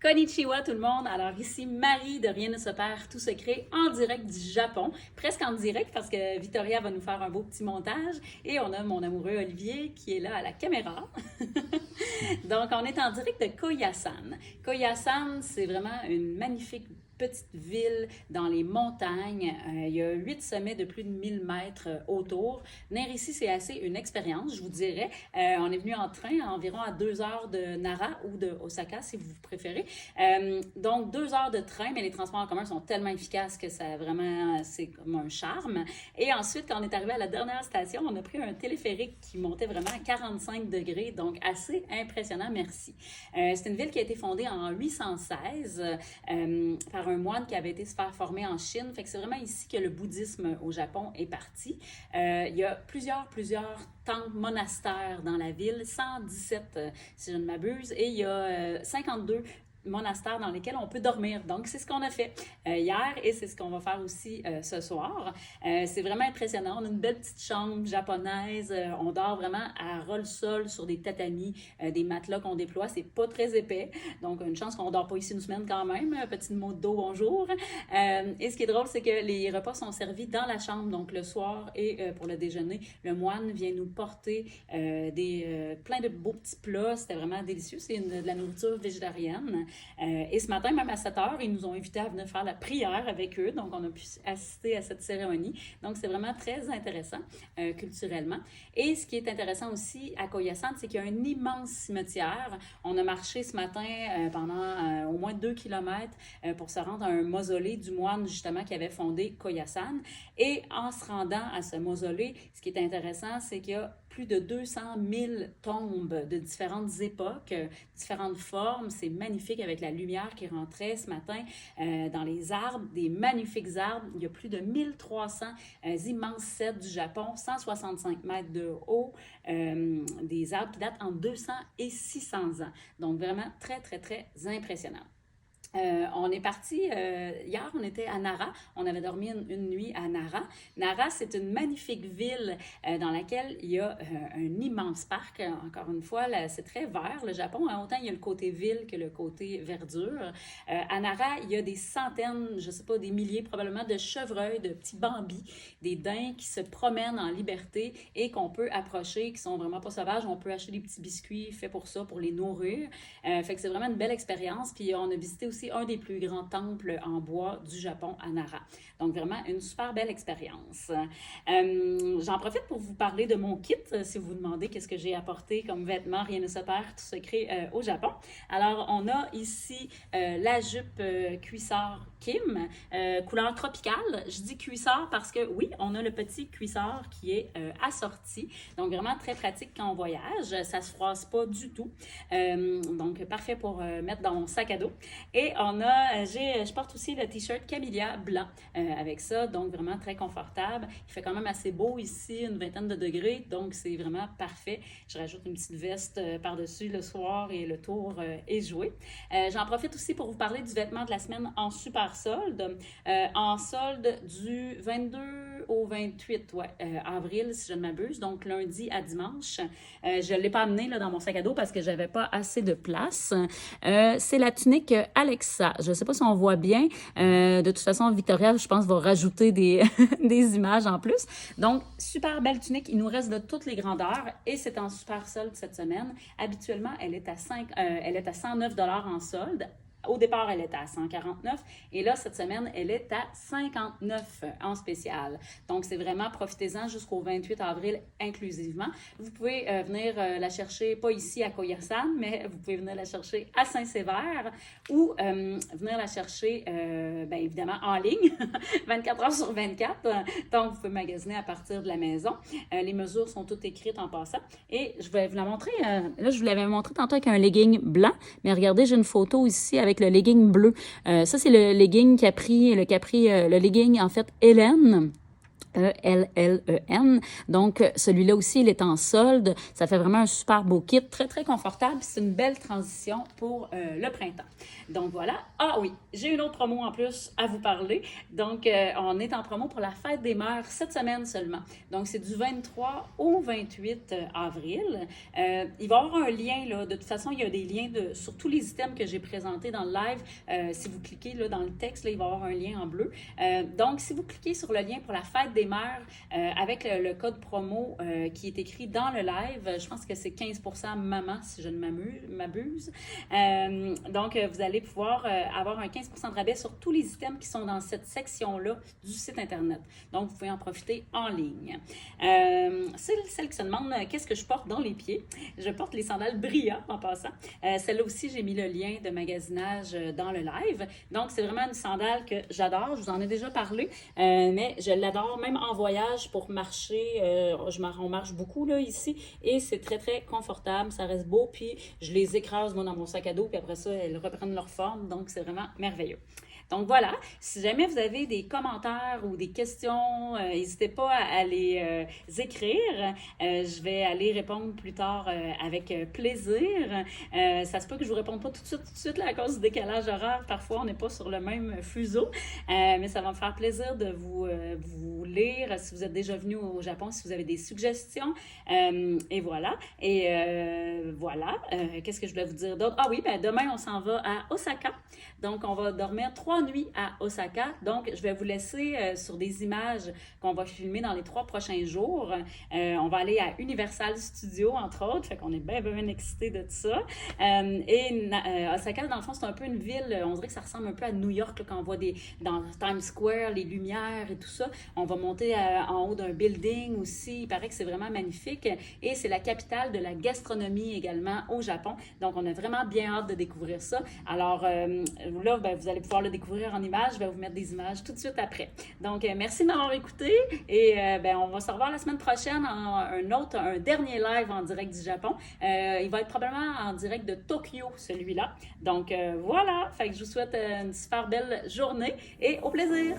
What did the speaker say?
Konnichiwa tout le monde, alors ici Marie de Rien ne se perd, tout se crée en direct du Japon, presque en direct parce que Victoria va nous faire un beau petit montage et on a mon amoureux Olivier qui est là à la caméra. Donc on est en direct de Koyasan. Koyasan, c'est vraiment une magnifique petite ville dans les montagnes. Il y a 8 sommets de plus de 1000 mètres autour. Venir ici, c'est assez une expérience, je vous dirais. On est venu en train environ à 2 heures de Nara ou de Osaka, si vous préférez. Donc, 2 heures de train, mais les transports en commun sont tellement efficaces que ça vraiment, c'est comme un charme. Et ensuite, quand on est arrivé à la dernière station, on a pris un téléphérique qui montait vraiment à 45 degrés, donc assez impressionnant, merci. C'est une ville qui a été fondée en 816 par un moine qui avait été se faire former en Chine. Fait que c'est vraiment ici que le bouddhisme au Japon est parti. Il y a plusieurs temples monastères dans la ville, 117 si je ne m'abuse, et il y a 52 monastères dans lesquels on peut dormir. Donc, c'est ce qu'on a fait hier et c'est ce qu'on va faire aussi ce soir. C'est vraiment impressionnant. On a une belle petite chambre japonaise. On dort vraiment à ras-le-sol sur des tatamis, des matelas qu'on déploie. C'est pas très épais. Donc, une chance qu'on ne dort pas ici une semaine quand même. Petit mot de dos, bonjour. Et ce qui est drôle, c'est que les repas sont servis dans la chambre. Donc, le soir et pour le déjeuner, le moine vient nous porter plein de beaux petits plats. C'était vraiment délicieux. C'est de la nourriture végétarienne. Et ce matin, même à 7 heures, ils nous ont invités à venir faire la prière avec eux. Donc, on a pu assister à cette cérémonie. Donc, c'est vraiment très intéressant culturellement. Et ce qui est intéressant aussi à Koyasan, c'est qu'il y a un immense cimetière. On a marché ce matin pendant au moins 2 kilomètres pour se rendre à un mausolée du moine, justement, qui avait fondé Koyasan. Et en se rendant à ce mausolée, ce qui est intéressant, c'est qu'il y a plus de 200 000 tombes de différentes époques, différentes formes. C'est magnifique avec la lumière qui rentrait ce matin dans les arbres, des magnifiques arbres. Il y a plus de 1300 immenses cèdres du Japon, 165 mètres de haut, des arbres qui datent entre 200 et 600 ans. Donc vraiment très, très, très impressionnant. On est parti, hier on était à Nara, on avait dormi une nuit à Nara. Nara, c'est une magnifique ville dans laquelle il y a un immense parc. Encore une fois, là, c'est très vert le Japon, hein. Autant il y a le côté ville que le côté verdure. À Nara, il y a des centaines, je ne sais pas, des milliers probablement de chevreuils, de petits bambis, des daims qui se promènent en liberté et qu'on peut approcher, qui sont vraiment pas sauvages. On peut acheter des petits biscuits faits pour ça, pour les nourrir. Fait que c'est vraiment une belle expérience. Puis on a visité aussi un des plus grands temples en bois du Japon à Nara. Donc, vraiment une super belle expérience. J'en profite pour vous parler de mon kit, si vous vous demandez qu'est-ce que j'ai apporté comme vêtements, rien ne se perd, tout se crée au Japon. Alors, on a ici la jupe cuissard Kim, couleur tropicale. Je dis cuissard parce que, oui, on a le petit cuissard qui est assorti. Donc, vraiment très pratique quand on voyage. Ça se froisse pas du tout. Donc, parfait pour mettre dans mon sac à dos. Et je porte aussi le t-shirt Camellia blanc avec ça, donc vraiment très confortable. Il fait quand même assez beau ici, une vingtaine de degrés, donc c'est vraiment parfait. Je rajoute une petite veste par-dessus le soir et le tour est joué. J'en profite aussi pour vous parler du vêtement de la semaine en super solde. En solde du 22 au 28 avril, si je ne m'abuse, donc lundi à dimanche. Je ne l'ai pas amené là, dans mon sac à dos parce que je n'avais pas assez de place. C'est la tunique Alexa. Je ne sais pas si on voit bien. De toute façon, Victoria, je pense, va rajouter des images en plus. Donc, super belle tunique. Il nous reste de toutes les grandeurs et c'est en super solde cette semaine. Habituellement, elle est à 109 $ en solde. Au départ, elle était à 149 et là, cette semaine, elle est à 59 en spécial. Donc, c'est vraiment, profitez-en jusqu'au 28 avril inclusivement. Vous pouvez venir la chercher, pas ici à Koyasan, mais vous pouvez venir la chercher à Saint-Sévère ou venir la chercher, bien évidemment, en ligne, 24 heures sur 24. Donc, vous pouvez magasiner à partir de la maison. Les mesures sont toutes écrites en passant. Et je vais vous la montrer. Là, je vous l'avais montré tantôt avec un legging blanc, mais regardez, j'ai une photo ici avec le legging bleu. Ça, c'est le legging le legging, en fait, Hélène. S-E-L-L-E-N. Donc, celui-là aussi, il est en solde. Ça fait vraiment un super beau kit, très, très confortable. C'est une belle transition pour le printemps. Donc, voilà. Ah oui, j'ai une autre promo en plus à vous parler. Donc, on est en promo pour la fête des mères cette semaine seulement. Donc, c'est du 23 au 28 avril. Il va y avoir un lien, là. De toute façon, il y a des liens sur tous les items que j'ai présentés dans le live. Si vous cliquez là, dans le texte, là, il va y avoir un lien en bleu. Donc, si vous cliquez sur le lien pour la fête des mères avec le code promo qui est écrit dans le live, je pense que c'est 15% maman, si je ne m'abuse. Donc, vous allez pouvoir avoir un 15% de rabais sur tous les items qui sont dans cette section-là du site Internet. Donc, vous pouvez en profiter en ligne. C'est celle qui se demande qu'est-ce que je porte dans les pieds. Je porte les sandales Bria en passant. Celle-là aussi, j'ai mis le lien de magasinage dans le live. Donc, c'est vraiment une sandale que j'adore. Je vous en ai déjà parlé, mais je l'adore même en voyage pour marcher. On marche beaucoup là ici et c'est très, très confortable. Ça reste beau, puis je les écrase moi dans mon sac à dos, puis après ça, elles reprennent leur forme. Donc, c'est vraiment merveilleux. Donc voilà, si jamais vous avez des commentaires ou des questions, n'hésitez pas à les écrire. Je vais aller répondre plus tard avec plaisir. Ça se peut que je vous réponde pas tout de suite là, à cause du décalage horaire. Parfois, on n'est pas sur le même fuseau. Mais ça va me faire plaisir de vous lire si vous êtes déjà venu au Japon, si vous avez des suggestions. Et voilà. Voilà. Qu'est-ce que je voulais vous dire d'autre? Ah oui, ben demain, on s'en va à Osaka. Donc, on va dormir 3 nuits à Osaka. Donc, je vais vous laisser sur des images qu'on va filmer dans les 3 prochains jours. On va aller à Universal Studios, entre autres. Fait qu'on est bien, bien excités de tout ça. Osaka, dans le fond, c'est un peu une ville, on dirait que ça ressemble un peu à New York, là, quand on voit dans Times Square, les lumières et tout ça. On va monter en haut d'un building aussi. Il paraît que c'est vraiment magnifique. Et c'est la capitale de la gastronomie également au Japon. Donc, on a vraiment bien hâte de découvrir ça. Alors, là, ben, vous allez pouvoir le découvrir en images. Je vais vous mettre des images tout de suite après. Donc, merci de m'avoir écouté et ben, on va se revoir la semaine prochaine en un dernier live en direct du Japon. Il va être probablement en direct de Tokyo, celui-là. Donc, voilà. Fait que je vous souhaite une super belle journée et au plaisir!